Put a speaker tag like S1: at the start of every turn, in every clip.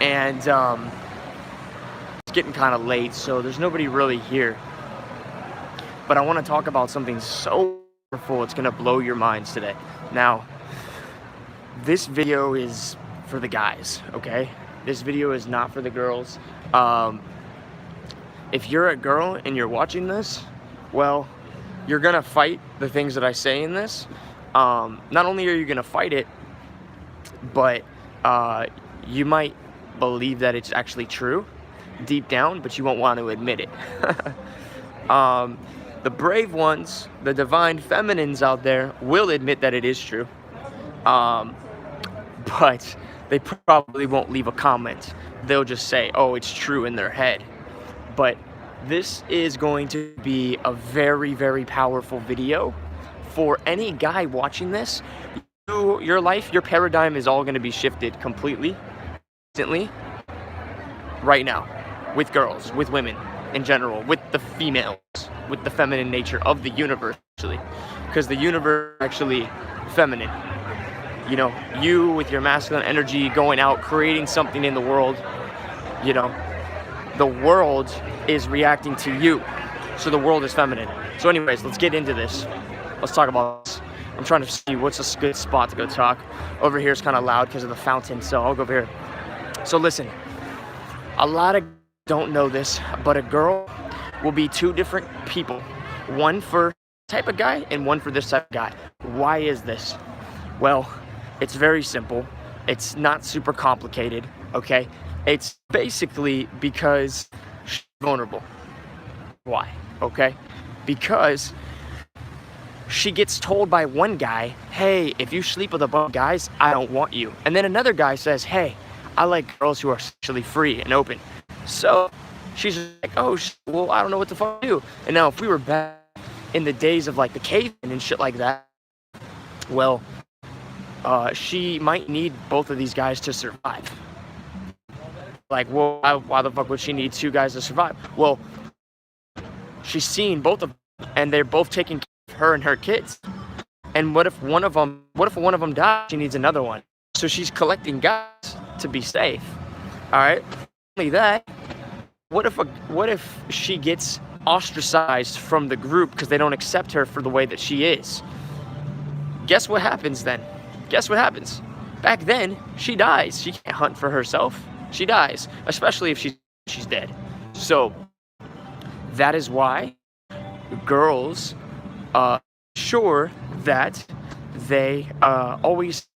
S1: and it's getting kind of late, so there's nobody really here. But I want to talk about something so wonderful, it's gonna blow your minds today. Now, this video is for the guys, okay? This video is not for the girls. If you're a girl and you're watching this, well, you're gonna fight the things that I say in this. Not only are you gonna fight it, but you might believe that it's actually true deep down, but you won't want to admit it. The brave ones, the divine feminines out there, will admit that it is true, but they probably won't leave a comment. They'll just say, oh, it's true in their head. But this is going to be a very, very powerful video for any guy watching this. Your life, your paradigm is all going to be shifted completely, instantly, right now, with girls, with women in general, with the females, with the feminine nature of the universe, actually, because the universe is actually feminine. You know, you with your masculine energy going out, creating something in the world, you know, the world is reacting to you, so the world is feminine. So anyways, let's get into this. Let's talk about this. I'm trying to see what's a good spot to go talk. Over here is kind of loud because of the fountain, so I'll go over here. So listen, a lot of don't know this, but a girl will be two different people. One for type of guy and one for this type of guy. Why is this? Well, it's very simple. It's not super complicated, okay? It's basically because she's vulnerable. Why? Okay? Because she gets told by one guy, hey, if you sleep with a bunch of guys, I don't want you. And then another guy says, hey, I like girls who are sexually free and open. So she's like, oh, well, I don't know what the fuck to do. And now if we were back in the days of like the cavemen and shit like that, well, she might need both of these guys to survive. Like, well, why the fuck would she need two guys to survive? Well, she's seen both of them, and they're both taking care of her and her kids. And what if one of them dies? She needs another one. So she's collecting guys to be safe. All right. Only that. What if she gets ostracized from the group because they don't accept her for the way that she is? Guess what happens then? Guess what happens? Back then, she dies. She can't hunt for herself. She dies, especially if she's dead. So that is why girls sure that they always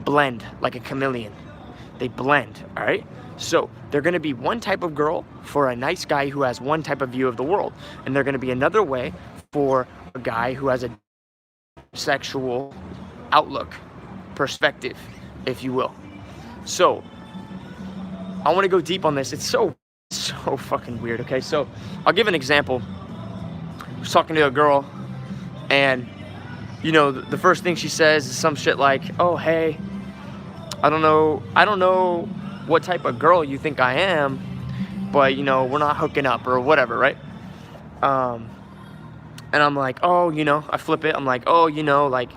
S1: blend like a chameleon. They blend, all right? So they're going to be one type of girl for a nice guy who has one type of view of the world, and they're going to be another way for a guy who has a sexual outlook, perspective, if you will. So I want to go deep on this. It's so fucking weird, okay? So I'll give an example. I was talking to a girl, and you know, the first thing she says is some shit like, oh, hey, I don't know what type of girl you think I am, but you know, we're not hooking up or whatever, right? And I'm like, oh, you know, I flip it. I'm like, oh, you know, like,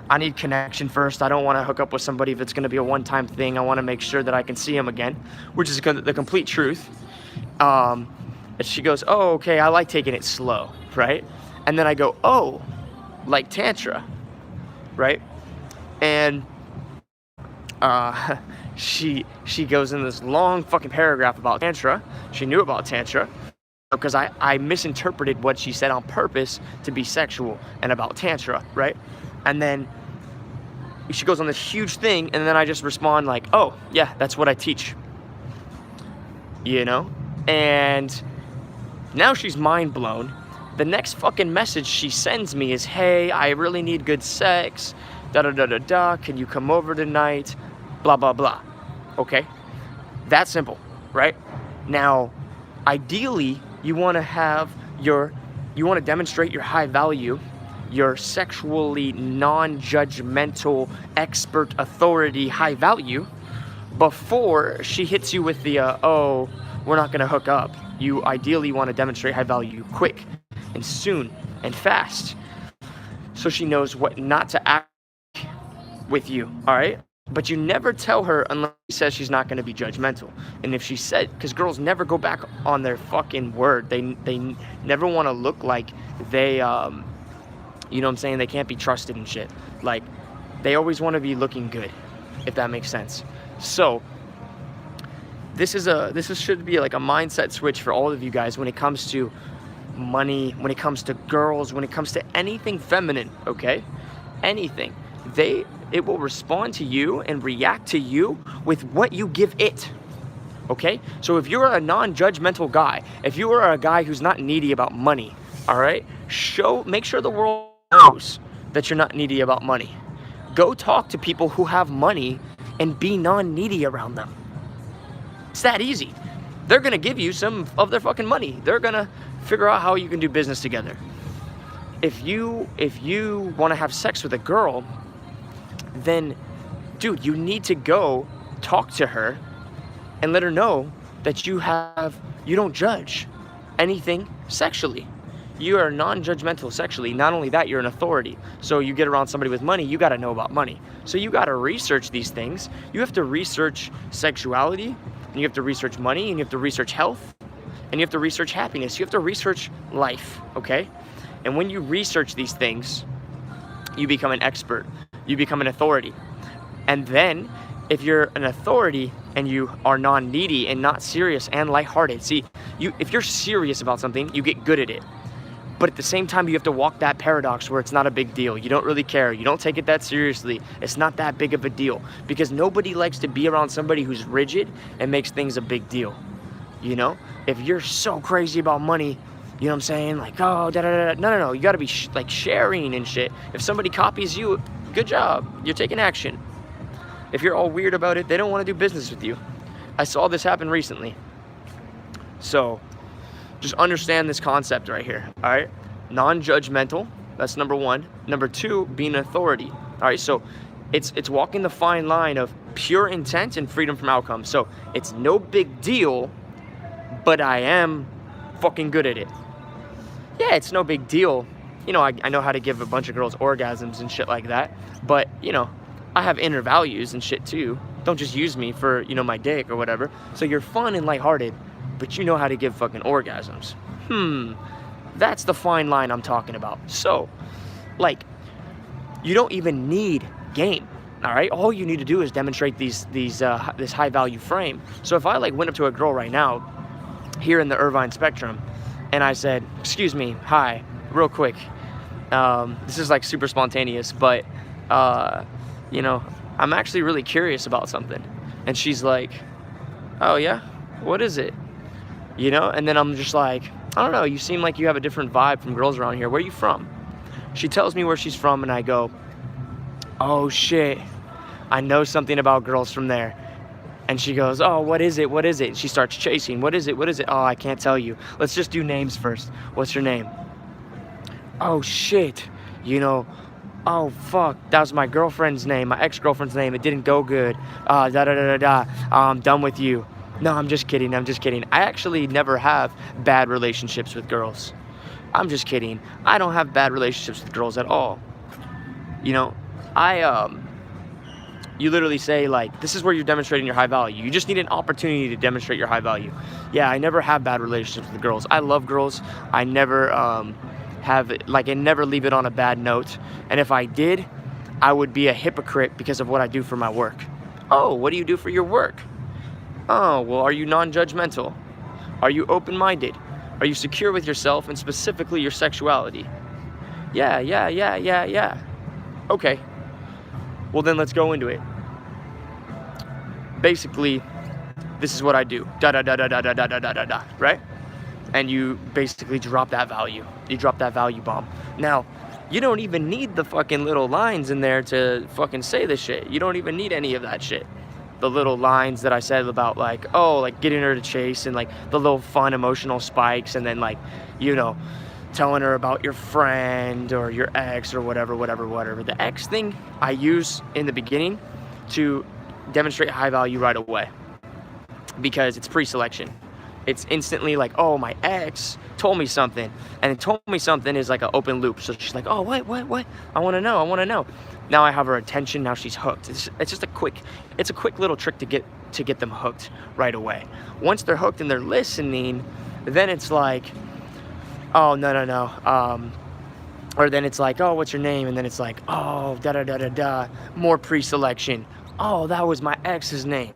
S1: I need connection first. I don't want to hook up with somebody if it's going to be a one-time thing. I want to make sure that I can see him again, which is the complete truth. And she goes, oh, okay, I like taking it slow, right? And then I go, oh, like Tantra, right? And she goes in this long fucking paragraph about Tantra. She knew about Tantra because I misinterpreted what she said on purpose to be sexual and about Tantra, right? And then she goes on this huge thing, and then I just respond like, oh, yeah, that's what I teach. You know? And now she's mind blown. The next fucking message she sends me is, hey, I really need good sex. Da-da-da-da-da. Can you come over tonight? Blah, blah, blah. Okay? That simple, right? Now, ideally, you want to demonstrate your high value, your sexually non-judgmental, expert authority high value before she hits you with the, oh, we're not going to hook up. You ideally want to demonstrate high value quick and soon and fast, so she knows what not to act with you, all right? But you never tell her unless she says she's not going to be judgmental. And if she said, because girls never go back on their fucking word. They never want to look like they, you know what I'm saying? They can't be trusted and shit. Like, they always want to be looking good, if that makes sense. So, this should be like a mindset switch for all of you guys when it comes to money, when it comes to girls, when it comes to anything feminine, okay? Anything. It will respond to you and react to you with what you give it, okay? So if you're a non-judgmental guy, if you are a guy who's not needy about money, all right? Make sure the world knows that you're not needy about money. Go talk to people who have money and be non-needy around them. It's that easy. They're gonna give you some of their fucking money. They're gonna figure out how you can do business together. If you want to have sex with a girl, then, dude, you need to go talk to her and let her know that you don't judge anything sexually. You are non-judgmental sexually. Not only that, you're an authority. So you get around somebody with money, you got to know about money. So you got to research these things. You have to research sexuality, and you have to research money, and you have to research health, and you have to research happiness. You have to research life, okay? And when you research these things, you become an expert. You become an authority. And then, if you're an authority and you are non-needy and not serious and lighthearted, see, if you're serious about something, you get good at it. But at the same time, you have to walk that paradox where it's not a big deal. You don't really care. You don't take it that seriously. It's not that big of a deal. Because nobody likes to be around somebody who's rigid and makes things a big deal. You know? If you're so crazy about money, you know what I'm saying? Like, oh, da-da-da-da. No. You got to be, like, sharing and shit. If somebody copies you, good job. You're taking action. If you're all weird about it, they don't want to do business with you. I saw this happen recently. So, just understand this concept right here, all right? Non-judgmental, that's number one. Number two, being an authority, all right? So, it's walking the fine line of pure intent and freedom from outcome. So, it's no big deal, but I am fucking good at it. Yeah, it's no big deal. You know, I know how to give a bunch of girls orgasms and shit like that. But, you know, I have inner values and shit too. Don't just use me for, you know, my dick or whatever. So you're fun and lighthearted, but you know how to give fucking orgasms. That's the fine line I'm talking about. So, like, you don't even need game, all right? All you need to do is demonstrate this high value frame. So if I, like, went up to a girl right now here in the Irvine Spectrum and I said, excuse me, hi, real quick. This is like super spontaneous, but, you know, I'm actually really curious about something. And she's like, oh yeah, what is it? You know, and then I'm just like, I don't know, you seem like you have a different vibe from girls around here. Where are you from? She tells me where she's from and I go, oh shit, I know something about girls from there. And she goes, oh, what is it? What is it? She starts chasing. What is it? What is it? Oh, I can't tell you. Let's just do names first. What's your name? Oh, shit. You know, oh, fuck. That was my girlfriend's name, my ex-girlfriend's name. It didn't go good. I'm done with you. No, I'm just kidding. I'm just kidding. I actually never have bad relationships with girls. I'm just kidding. I don't have bad relationships with girls at all. You know, you literally say, like, this is where you're demonstrating your high value. You just need an opportunity to demonstrate your high value. Yeah, I never have bad relationships with girls. I love girls. I never I never leave it on a bad note. And if I did, I would be a hypocrite because of what I do for my work. Oh, what do you do for your work? Oh, well, are you non-judgmental? Are you open-minded? Are you secure with yourself and specifically your sexuality? Yeah. Okay. Well, then let's go into it. Basically, this is what I do. Da, right? And you basically drop that value. You drop that value bomb. Now, you don't even need the fucking little lines in there to fucking say this shit. You don't even need any of that shit. The little lines that I said about, like, oh, like getting her to chase and, like, the little fun emotional spikes and then, like, you know, telling her about your friend or your ex or whatever. The ex thing I use in the beginning to demonstrate high value right away because it's pre-selection. It's instantly like, oh, my ex told me something, and told me something is like an open loop. So she's like, oh, what? I want to know. Now I have her attention. Now she's hooked. It's just a quick little trick to get them hooked right away. Once they're hooked and they're listening, then it's like, oh, no. Or then it's like, oh, what's your name? And then it's like, oh, da-da-da-da-da, more pre-selection. Oh, that was my ex's name,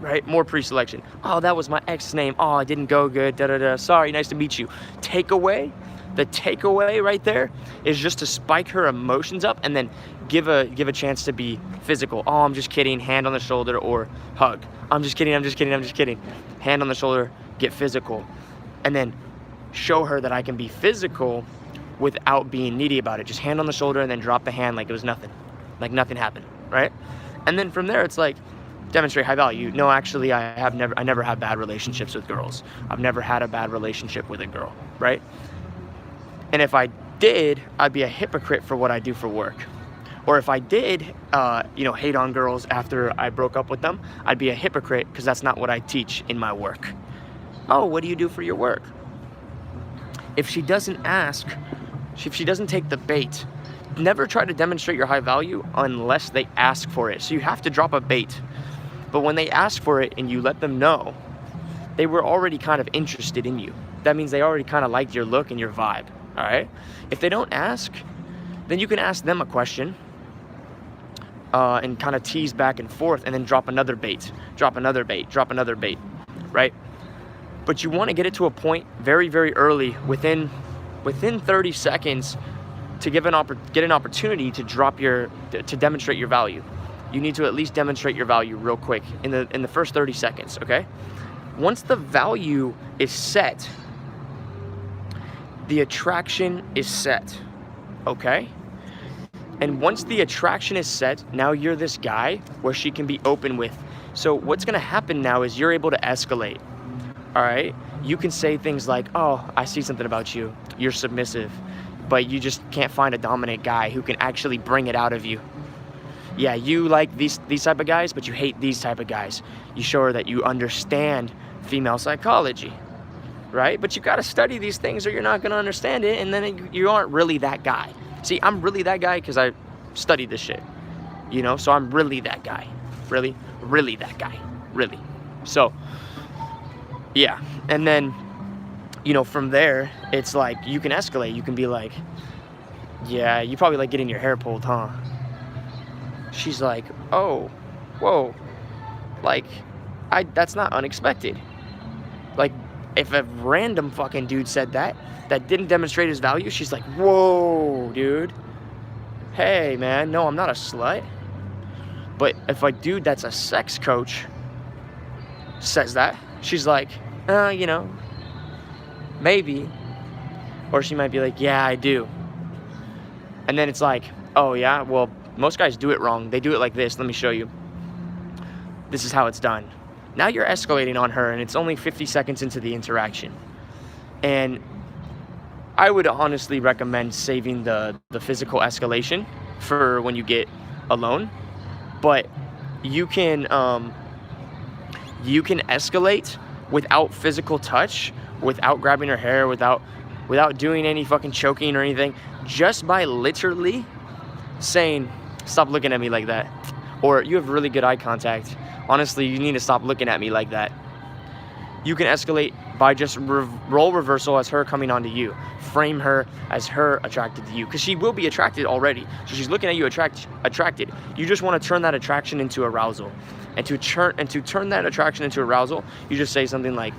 S1: right? More pre-selection. Oh, that was my ex's name. Oh, it didn't go good, da-da-da. Sorry, nice to meet you. The takeaway right there is just to spike her emotions up and then give a chance to be physical. Oh, I'm just kidding, hand on the shoulder, or hug. I'm just kidding. Hand on the shoulder, get physical. And then show her that I can be physical without being needy about it. Just hand on the shoulder and then drop the hand like it was nothing. Like nothing happened, right? And then from there, it's like, demonstrate high value. No, actually, I never had bad relationships with girls. I've never had a bad relationship with a girl, right? And if I did, I'd be a hypocrite for what I do for work. Or if I did, hate on girls after I broke up with them, I'd be a hypocrite because that's not what I teach in my work. Oh, what do you do for your work? If she doesn't ask, if she doesn't take the bait, never try to demonstrate your high value unless they ask for it. So you have to drop a bait. But when they ask for it and you let them know, they were already kind of interested in you. That means they already kind of liked your look and your vibe, all right? If they don't ask, then you can ask them a question and kind of tease back and forth and then drop another bait, right? But you want to get it to a point very, very early, within 30 seconds, to get an opportunity to demonstrate your value. You need to at least demonstrate your value real quick in the first 30 seconds, okay? Once the value is set, the attraction is set, okay? And once the attraction is set, now you're this guy where she can be open with. So what's gonna happen now is you're able to escalate, all right? You can say things like, oh, I see something about you. You're submissive, but you just can't find a dominant guy who can actually bring it out of you. Yeah, you like these type of guys, but you hate these type of guys. You show her that you understand female psychology, right? But you gotta study these things or you're not gonna understand it, and then you aren't really that guy. See, I'm really that guy because I studied this shit, so I'm really that guy. Really that guy, really. So, yeah, and then, from there, it's like, you can escalate. You can be like, yeah, you probably like getting your hair pulled, huh? She's like, oh, whoa, like, that's not unexpected. Like, if a random fucking dude said that didn't demonstrate his value, she's like, whoa, dude. Hey, man, no, I'm not a slut. But if a dude that's a sex coach says that, she's like, maybe. Or she might be like, yeah, I do. And then it's like, oh, yeah, well, most guys do it wrong. They do it like this. Let me show you. This is how it's done. Now you're escalating on her, and it's only 50 seconds into the interaction. And I would honestly recommend saving the physical escalation for when you get alone. But you can escalate without physical touch, without grabbing her hair, without doing any fucking choking or anything, just by literally saying, stop looking at me like that. Or, you have really good eye contact. Honestly, you need to stop looking at me like that. You can escalate by just role reversal as her coming onto you. Frame her as her attracted to you, because she will be attracted already. So she's looking at you attracted. You just want to turn that attraction into arousal. And to turn that attraction into arousal, you just say something like,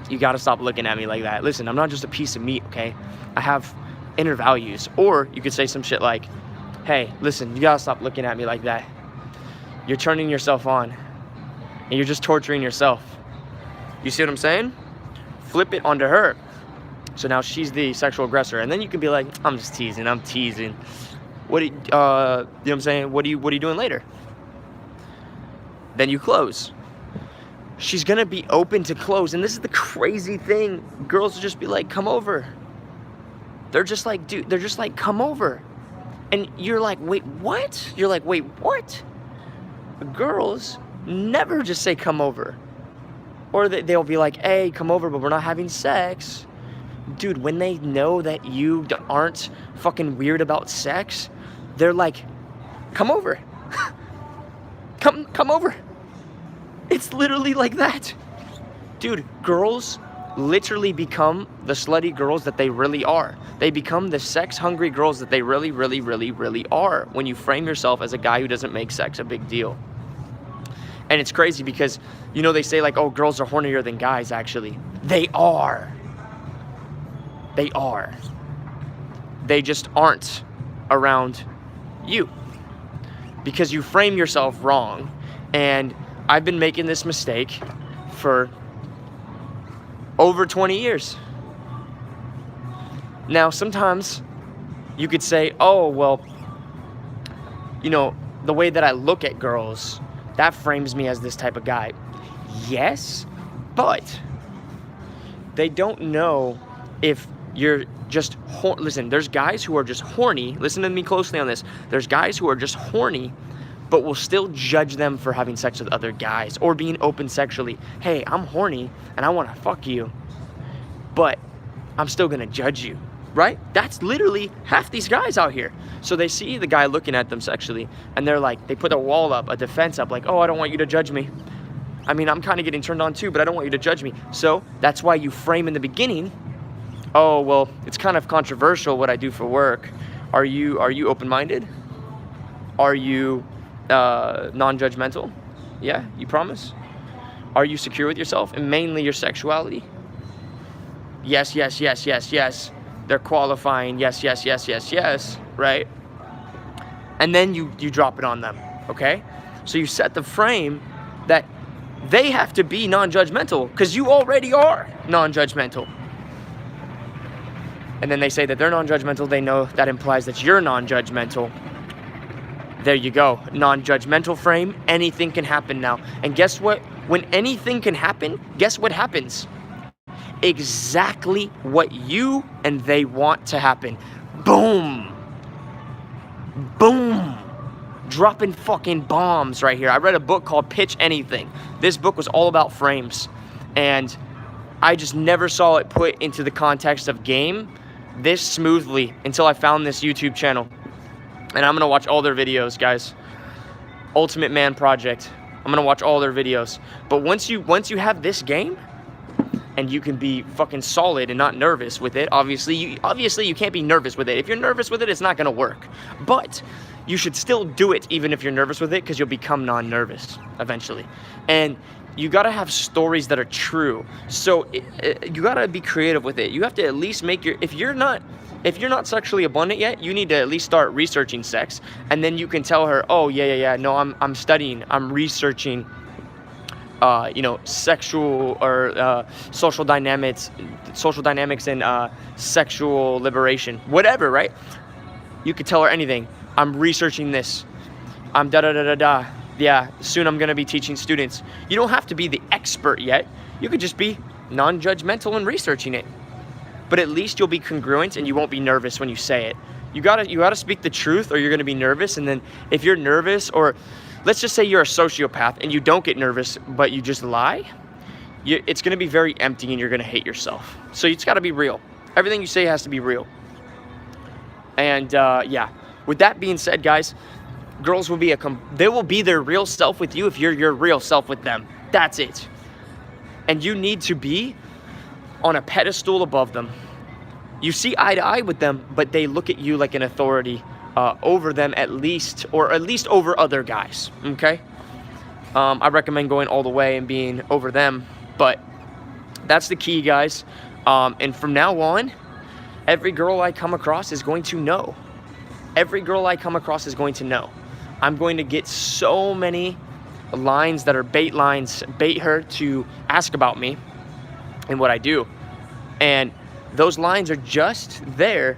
S1: you got to stop looking at me like that. Listen, I'm not just a piece of meat, okay? I have inner values. Or you could say some shit like, hey, listen, you got to stop looking at me like that. You're turning yourself on, and you're just torturing yourself. You see what I'm saying? Flip it onto her. So now she's the sexual aggressor. And then you can be like, I'm just teasing. What do you know what I'm saying? What are you doing later? Then you close. She's going to be open to close. And this is the crazy thing. Girls will just be like, come over. They're just like, dude, come over. And you're like, wait, what? You're like, wait, what? Girls never just say, come over. Or they'll be like, hey, come over, but we're not having sex. Dude, when they know that you aren't fucking weird about sex, they're like, come over. Come over. It's literally like that. Dude, girls literally become the slutty girls that they really are. They become the sex-hungry girls that they really, really, really, really are when you frame yourself as a guy who doesn't make sex a big deal. And it's crazy because, you know, they say like, oh, girls are hornier than guys, actually. They are. They are. They just aren't around you because you frame yourself wrong. And I've been making this mistake for over 20 years. Now, sometimes you could say, oh, well, you know, the way that I look at girls, that frames me as this type of guy. Yes, but they don't know if you're just, listen, there's guys who are just horny. Listen to me closely on this. There's guys who are just horny, but will still judge them for having sex with other guys or being open sexually. Hey, I'm horny and I want to fuck you, but I'm still going to judge you, right? That's literally half these guys out here. So they see the guy looking at them sexually and they're like, they put a wall up, a defense up, like, oh, I don't want you to judge me. I mean, I'm kind of getting turned on too, but I don't want you to judge me. So that's why you frame in the beginning, oh, well, it's kind of controversial what I do for work. Are you open-minded? Are you non-judgmental? Yeah, you promise? Are you secure with yourself and mainly your sexuality? Yes, yes, yes, yes, yes. They're qualifying, yes, yes, yes, yes, yes, right? And then you drop it on them, okay? So you set the frame that they have to be non-judgmental because you already are non-judgmental. And then they say that they're non-judgmental. They know that implies that you're non-judgmental. There you go. Non-judgmental frame. Anything can happen now. And guess what? When anything can happen, guess what happens? Exactly what you and they want to happen. Boom. Boom. Dropping fucking bombs right here. I read a book called Pitch Anything. This book was all about frames. And I just never saw it put into the context of game this smoothly until I found this YouTube channel. And I'm going to watch all their videos, guys. Ultimate Man Project. I'm going to watch all their videos. But once you have this game, and you can be fucking solid and not nervous with it, obviously you can't be nervous with it. If you're nervous with it, it's not going to work. But you should still do it even if you're nervous with it because you'll become non-nervous eventually. And you got to have stories that are true. So you got to be creative with it. You have to at least make your, if you're not sexually abundant yet, you need to at least start researching sex. And then you can tell her, oh, yeah, no, I'm studying, I'm researching, sexual or social dynamics and sexual liberation, whatever, right? You could tell her anything. I'm researching this. I'm da-da-da-da-da. Yeah, soon I'm going to be teaching students. You don't have to be the expert yet. You could just be non-judgmental and researching it. But at least you'll be congruent and you won't be nervous when you say it. You gotta speak the truth or you're going to be nervous. And then if you're nervous, or let's just say you're a sociopath and you don't get nervous, but you just lie, it's going to be very empty and you're going to hate yourself. So it's got to be real. Everything you say has to be real. And yeah, with that being said, guys, girls will they will be their real self with you if you're your real self with them. That's it. And you need to be on a pedestal above them. You see eye to eye with them, but they look at you like an authority over them at least over other guys, okay? I recommend going all the way and being over them, but that's the key, guys. And from now on, every girl I come across is going to know. Every girl I come across is going to know. I'm going to get so many lines that are bait lines, bait her to ask about me and what I do. And those lines are just there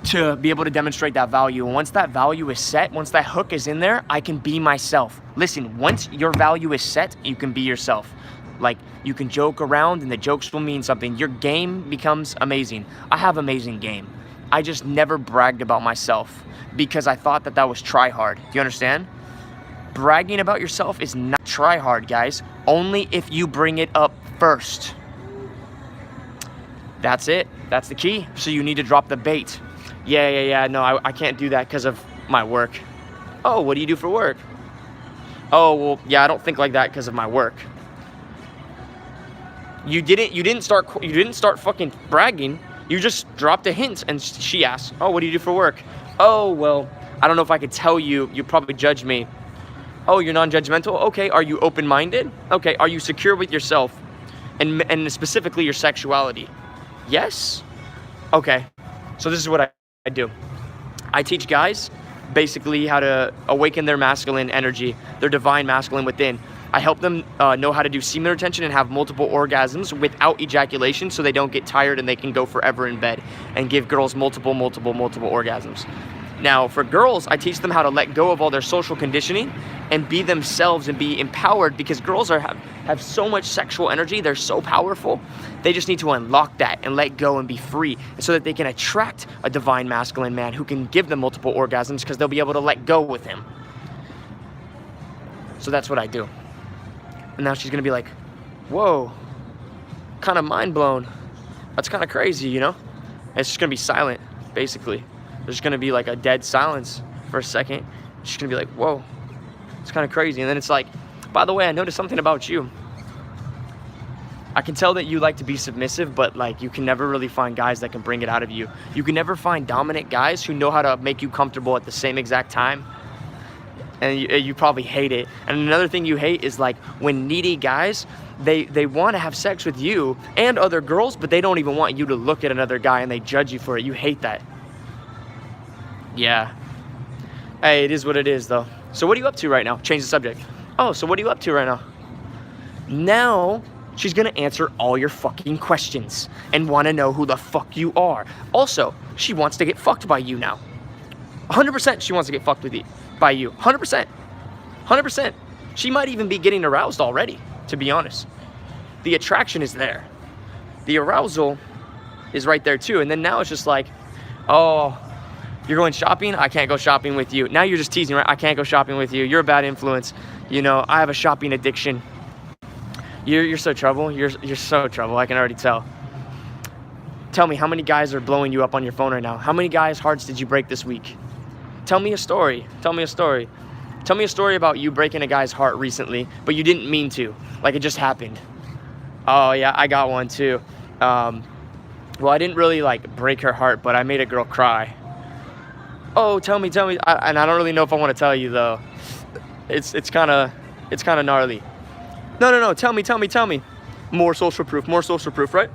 S1: to be able to demonstrate that value. And once that value is set, once that hook is in there, I can be myself. Listen, once your value is set, you can be yourself. Like, you can joke around and the jokes will mean something. Your game becomes amazing. I have amazing game. I just never bragged about myself because I thought that was try hard. Do you understand? Bragging about yourself is not try hard, guys. Only if you bring it up first. That's it. That's the key. So you need to drop the bait. Yeah, no, I can't do that because of my work. Oh, what do you do for work? Oh, well, yeah, I don't think like that because of my work. You didn't start fucking bragging. You just dropped a hint, and she asked, oh, what do you do for work? Oh, well, I don't know if I could tell you. You'd probably judge me. Oh, you're non-judgmental? Okay. Are you open-minded? Okay. Are you secure with yourself? And specifically your sexuality? Yes? Okay. So this is what I do. I teach guys basically how to awaken their masculine energy, their divine masculine within. I help them know how to do semen retention and have multiple orgasms without ejaculation so they don't get tired and they can go forever in bed, and give girls multiple orgasms. Now, for girls, I teach them how to let go of all their social conditioning and be themselves and be empowered, because girls have so much sexual energy. They're so powerful. They just need to unlock that and let go and be free, so that they can attract a divine masculine man who can give them multiple orgasms, because they'll be able to let go with him. So that's what I do. And now she's gonna be like, whoa, kind of mind blown. That's kind of crazy, you know? And it's just gonna be silent, basically. There's gonna be like a dead silence for a second. She's gonna be like, whoa, it's kind of crazy. And then it's like, by the way, I noticed something about you. I can tell that you like to be submissive, but like you can never really find guys that can bring it out of you. You can never find dominant guys who know how to make you comfortable at the same exact time. And you probably hate it. And another thing you hate is like when needy guys, they want to have sex with you and other girls, but they don't even want you to look at another guy, and they judge you for it. You hate that. Yeah. Hey, it is what it is though. So what are you up to right now? Change the subject. Oh, so what are you up to right now? Now she's gonna answer all your fucking questions and want to know who the fuck you are. Also, she wants to get fucked by you now. 100% she wants to get fucked with you. By you, 100%, 100%. She might even be getting aroused already, to be honest. The attraction is there. The arousal is right there too. And then now it's just like, oh, you're going shopping? I can't go shopping with you. Now you're just teasing, right? I can't go shopping with you. You're a bad influence. You know, I have a shopping addiction. You're so trouble. You're so trouble. I can already tell. Tell me, how many guys are blowing you up on your phone right now? How many guys' hearts did you break this week? Tell me a story. Tell me a story. Tell me a story about you breaking a guy's heart recently, but you didn't mean to. Like it just happened. Oh yeah, I got one too. Well, I didn't really like break her heart, but I made a girl cry. Oh, tell me. And I don't really know if I want to tell you though. It's kind of gnarly. No. Tell me. More social proof, right?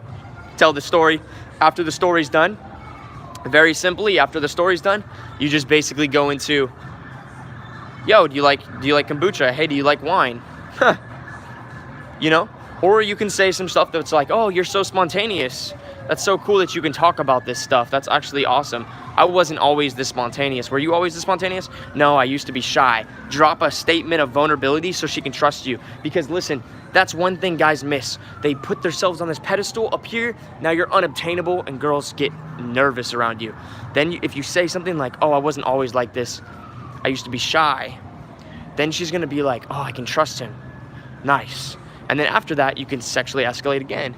S1: Tell the story. After the story's done, very simply, after the story's done, you just basically go into, yo, do you like kombucha? Hey, do you like wine? You know? Or you can say some stuff that's like, oh, you're so spontaneous. That's so cool that you can talk about this stuff. That's actually awesome. I wasn't always this spontaneous. Were you always this spontaneous? No, I used to be shy. Drop a statement of vulnerability so she can trust you. Because listen, that's one thing guys miss. They put themselves on this pedestal up here. Now you're unobtainable and girls get nervous around you. Then if you say something like, oh, I wasn't always like this. I used to be shy. Then she's gonna be like, oh, I can trust him. Nice. And then after that, you can sexually escalate again.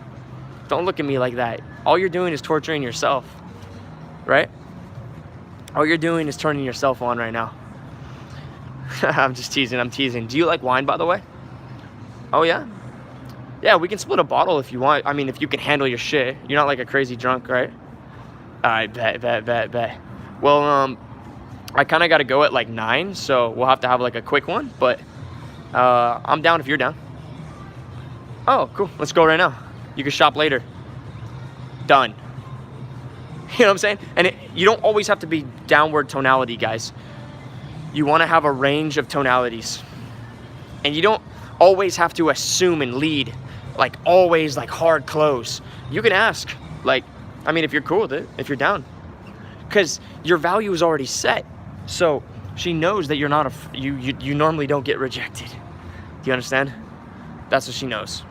S1: Don't look at me like that. All you're doing is torturing yourself, right? All you're doing is turning yourself on right now. I'm just teasing, I'm teasing. Do you like wine, by the way? Oh, yeah? Yeah, we can split a bottle if you want. I mean, if you can handle your shit. You're not like a crazy drunk, right? All right, bet. Well, I kind of got to go at like 9, so we'll have to have like a quick one, but I'm down if you're down. Oh, cool. Let's go right now. You can shop later. Done. You know what I'm saying? And you don't always have to be downward tonality, guys. You want to have a range of tonalities. And you don't always have to assume and lead, like always like hard close. You can ask, like, I mean, if you're cool with it, if you're down. Because your value is already set. So she knows that you're not you normally don't get rejected. Do you understand? That's what she knows.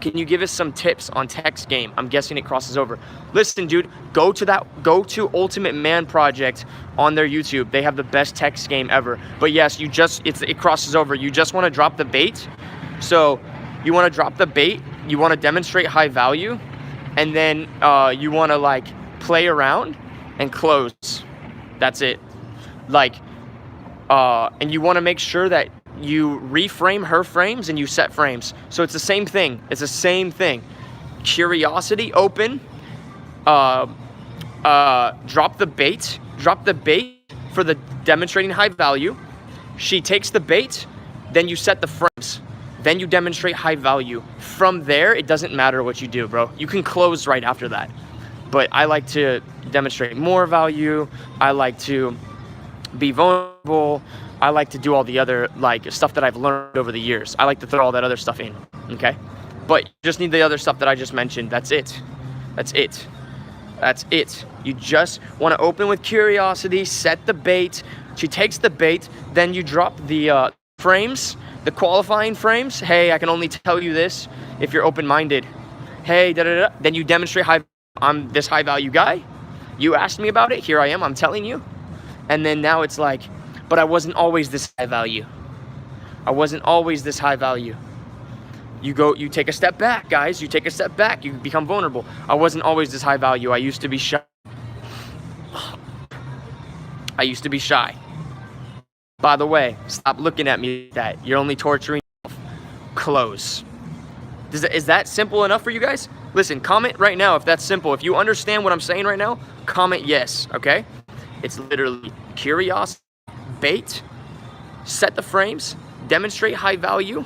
S1: Can you give us some tips on text game? I'm guessing it crosses over. Listen, dude, go to Ultimate Man Project on their YouTube. They have the best text game ever. But yes, it crosses over. You just want to drop the bait. So you want to drop the bait. You want to demonstrate high value. And then you want to like play around and close. That's it. Like and you want to make sure that you reframe her frames and you set frames. So it's the same thing. It's the same thing. Curiosity, open. Drop the bait. Drop the bait for the demonstrating high value. She takes the bait, then you set the frames. Then you demonstrate high value. From there, it doesn't matter what you do, bro. You can close right after that. But I like to demonstrate more value. I like to be vulnerable. I like to do all the other like stuff that I've learned over the years. I like to throw all that other stuff in, okay? But you just need the other stuff that I just mentioned. That's it. That's it. That's it. You just want to open with curiosity, set the bait. She takes the bait, then you drop the frames, the qualifying frames. Hey, I can only tell you this if you're open-minded. Hey, da-da-da. Then you demonstrate I'm this high value guy. You asked me about it. Here I am. I'm telling you. And then now it's like, but I wasn't always this high value. I wasn't always this high value. You take a step back, guys. You take a step back. You become vulnerable. I wasn't always this high value. I used to be shy. I used to be shy. By the way, stop looking at me like that. You're only torturing yourself. Close. Is that simple enough for you guys? Listen, comment right now if that's simple. If you understand what I'm saying right now, comment yes, okay? It's literally curiosity, bait, set the frames, demonstrate high value,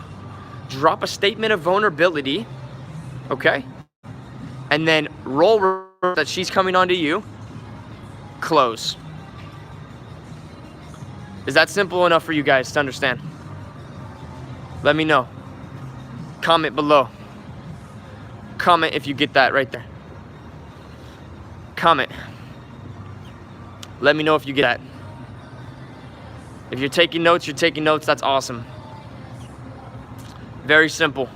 S1: drop a statement of vulnerability, okay? And then roll that she's coming onto you, close. Is that simple enough for you guys to understand? Let me know. Comment below. Comment if you get that right there. Comment. Let me know if you get that. If you're taking notes, that's awesome. Very simple.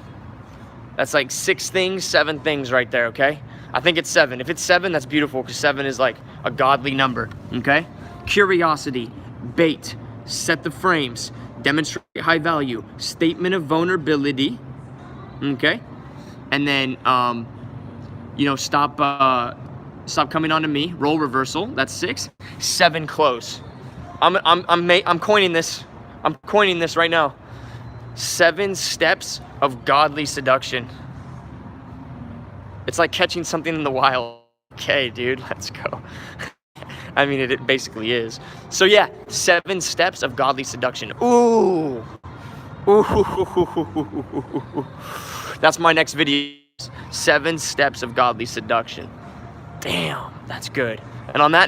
S1: That's like 6 things, 7 things right there, okay? I think it's 7. If it's 7, that's beautiful because 7 is like a godly number, okay? Curiosity, bait, set the frames, demonstrate high value, statement of vulnerability, okay? And then, stop coming onto me. Roll reversal. That's 6. 7 close. I'm coining this. I'm coining this right now. 7 steps of godly seduction. It's like catching something in the wild. Okay, dude, let's go. I mean, it basically is. So yeah, 7 steps of godly seduction. Ooh. Ooh. That's my next video. 7 steps of godly seduction. Damn, that's good. And on that